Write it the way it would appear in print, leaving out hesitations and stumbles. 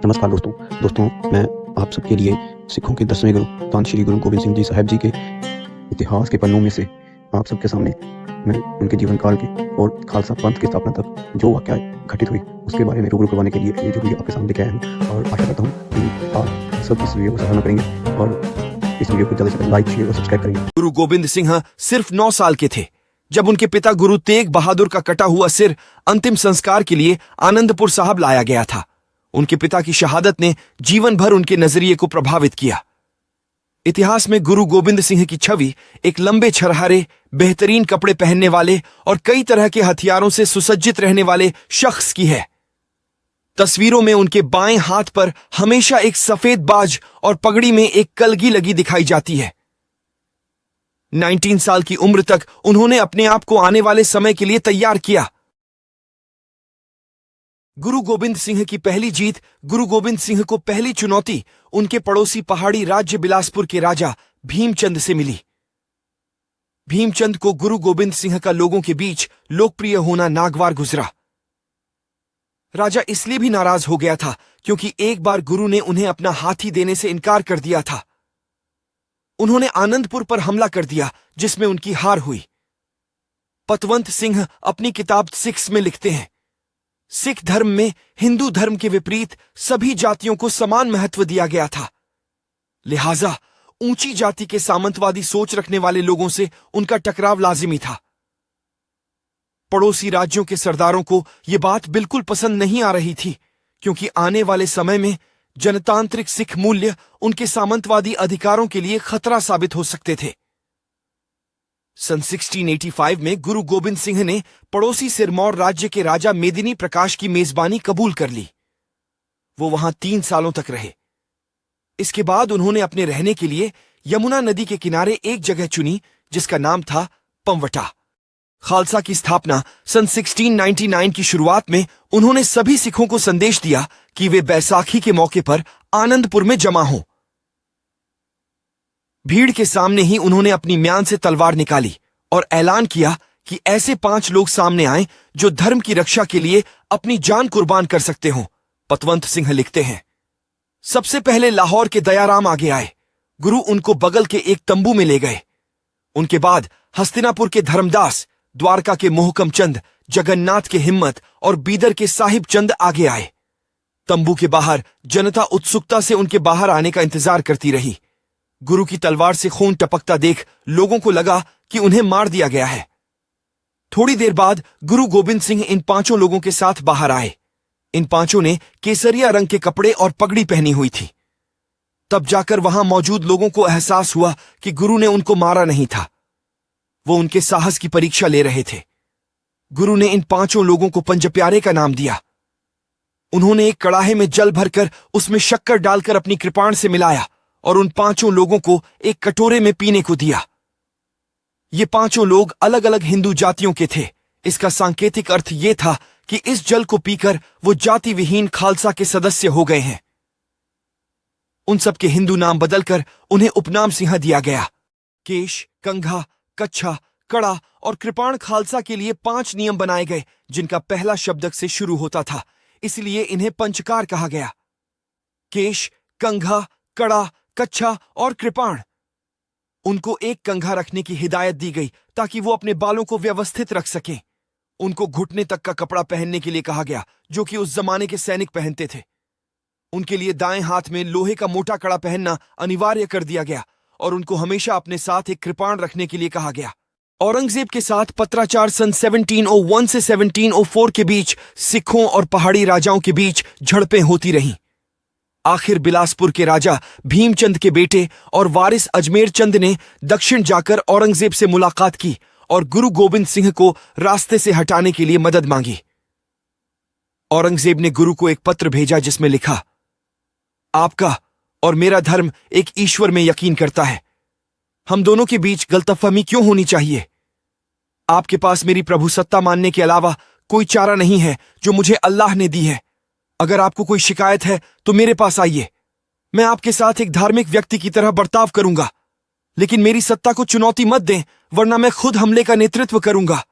नमस्कार दोस्तों मैं आप सबके लिए सिखों के 10वें गुरु धन श्री गुरु गोबिंद सिंह जी साहब जी के इतिहास के पन्नों में से आप सबके सामने मैं उनके जीवन काल के और खालसा पंथ की स्थापना तक जो वाक़या घटित हुई उसके बारे में रूबरू करवाने के लिए ये जो वीडियो आपके सामने लेके आया हूँ। और आशा करता हूँ कि आप सब इस वीडियो को सराहना करेंगे और इस वीडियो को जल्द से जल्द लाइक शेयर और सब्सक्राइब करेंगे। गुरु गोबिंद सिंह सिर्फ 9 साल के थे जब उनके पिता गुरु तेग बहादुर का कटा हुआ सिर अंतिम संस्कार के लिए आनंदपुर साहब लाया गया था। उनके पिता की शहादत ने जीवन भर उनके नजरिए को प्रभावित किया। इतिहास में गुरु गोबिंद सिंह की छवि एक लंबे छरहारे, बेहतरीन कपड़े पहनने वाले और कई तरह के हथियारों से सुसज्जित रहने वाले शख्स की है। तस्वीरों में उनके बाएं हाथ पर हमेशा एक सफेद बाज और पगड़ी में एक कलगी लगी दिखाई जाती है। 19 साल की उम्र तक उन्होंने अपने आप को आने वाले समय के लिए तैयार किया। गुरु गोबिंद सिंह की पहली जीत, गुरु गोबिंद सिंह को पहली चुनौती उनके पड़ोसी पहाड़ी राज्य बिलासपुर के राजा भीमचंद से मिली। भीमचंद को गुरु गोबिंद सिंह का लोगों के बीच लोकप्रिय होना नागवार गुजरा। राजा इसलिए भी नाराज हो गया था क्योंकि एक बार गुरु ने उन्हें अपना हाथी देने से इनकार कर दिया था। उन्होंने आनंदपुर पर हमला कर दिया जिसमें उनकी हार हुई। पतवंत सिंह अपनी किताब सिक्स में लिखते हैं, सिख धर्म में हिंदू धर्म के विपरीत सभी जातियों को समान महत्व दिया गया था, लिहाजा ऊंची जाति के सामंतवादी सोच रखने वाले लोगों से उनका टकराव लाजिमी था। पड़ोसी राज्यों के सरदारों को यह बात बिल्कुल पसंद नहीं आ रही थी क्योंकि आने वाले समय में जनतांत्रिक सिख मूल्य उनके सामंतवादी अधिकारों के लिए खतरा साबित हो सकते थे। सन 1685 में गुरु गोबिंद सिंह ने पड़ोसी सिरमौर राज्य के राजा मेदिनी प्रकाश की मेजबानी कबूल कर ली। वो वहां 3 सालों तक रहे। इसके बाद उन्होंने अपने रहने के लिए यमुना नदी के किनारे एक जगह चुनी जिसका नाम था पंवटा। खालसा की स्थापना सन 1699 की शुरुआत में उन्होंने सभी सिखों को संदेश दिया कि वे बैसाखी के मौके पर आनंदपुर में जमा हों। भीड़ के सामने ही उन्होंने अपनी म्यान से तलवार निकाली और ऐलान किया कि ऐसे 5 लोग सामने आए जो धर्म की रक्षा के लिए अपनी जान कुर्बान कर सकते हों। पतवंत सिंह लिखते हैं, सबसे पहले लाहौर के दयाराम आगे आए। गुरु उनको बगल के एक तंबू में ले गए। उनके बाद हस्तिनापुर के धर्मदास, द्वारका के मोहकम चंद, जगन्नाथ के हिम्मत और बीदर के साहिब चंद आगे आए। तंबू के बाहर जनता उत्सुकता से उनके बाहर आने का इंतजार करती रही। गुरु की तलवार से खून टपकता देख लोगों को लगा कि उन्हें मार दिया गया है। थोड़ी देर बाद गुरु गोबिंद सिंह इन 5 लोगों के साथ बाहर आए। इन 5 ने केसरिया रंग के कपड़े और पगड़ी पहनी हुई थी। तब जाकर वहां मौजूद लोगों को एहसास हुआ कि गुरु ने उनको मारा नहीं था, वो उनके साहस की परीक्षा ले रहे थे। गुरु ने इन 5 लोगों को पंजप्यारे का नाम दिया। उन्होंने एक कड़ाहे में जल भरकर उसमें शक्कर डालकर अपनी कृपाण से मिलाया और उन 5 लोगों को एक कटोरे में पीने को दिया। ये 5 लोग अलग अलग हिंदू जातियों के थे। इसका सांकेतिक अर्थ ये था कि इस जल को पीकर वो जाति विहीन खालसा के सदस्य हो गए हैं। उन सबके हिंदू नाम बदलकर उन्हें उपनाम सिंह दिया गया। केश, कंघा, कच्छा, कड़ा और कृपाण खालसा के लिए 5 नियम बनाए गए जिनका पहला शब्दक से शुरू होता था, इसलिए इन्हें पंचकार कहा गया। केश, कंघा, कड़ा, कच्छा और कृपाण। उनको एक कंघा रखने की हिदायत दी गई ताकि वो अपने बालों को व्यवस्थित रख सकें। उनको घुटने तक का कपड़ा पहनने के लिए कहा गया जो कि उस जमाने के सैनिक पहनते थे। उनके लिए दाएं हाथ में लोहे का मोटा कड़ा पहनना अनिवार्य कर दिया गया और उनको हमेशा अपने साथ एक कृपाण रखने के लिए कहा गया। औरंगजेब के साथ पत्राचार सन 1701 से 1704 के बीच सिखों और पहाड़ी राजाओं के बीच झड़पें होती रहीं। आखिर बिलासपुर के राजा भीमचंद के बेटे और वारिस अजमेर चंद ने दक्षिण जाकर औरंगजेब से मुलाकात की और गुरु गोबिंद सिंह को रास्ते से हटाने के लिए मदद मांगी। औरंगजेब ने गुरु को एक पत्र भेजा जिसमें लिखा, आपका और मेरा धर्म एक ईश्वर में यकीन करता है। हम दोनों के बीच गलतफहमी क्यों होनी चाहिए? आपके पास मेरी प्रभु सत्ता मानने के अलावा कोई चारा नहीं है जो मुझे अल्लाह ने दी है। अगर आपको कोई शिकायत है तो मेरे पास आइए। मैं आपके साथ एक धार्मिक व्यक्ति की तरह बर्ताव करूंगा, लेकिन मेरी सत्ता को चुनौती मत दें वरना मैं खुद हमले का नेतृत्व करूंगा।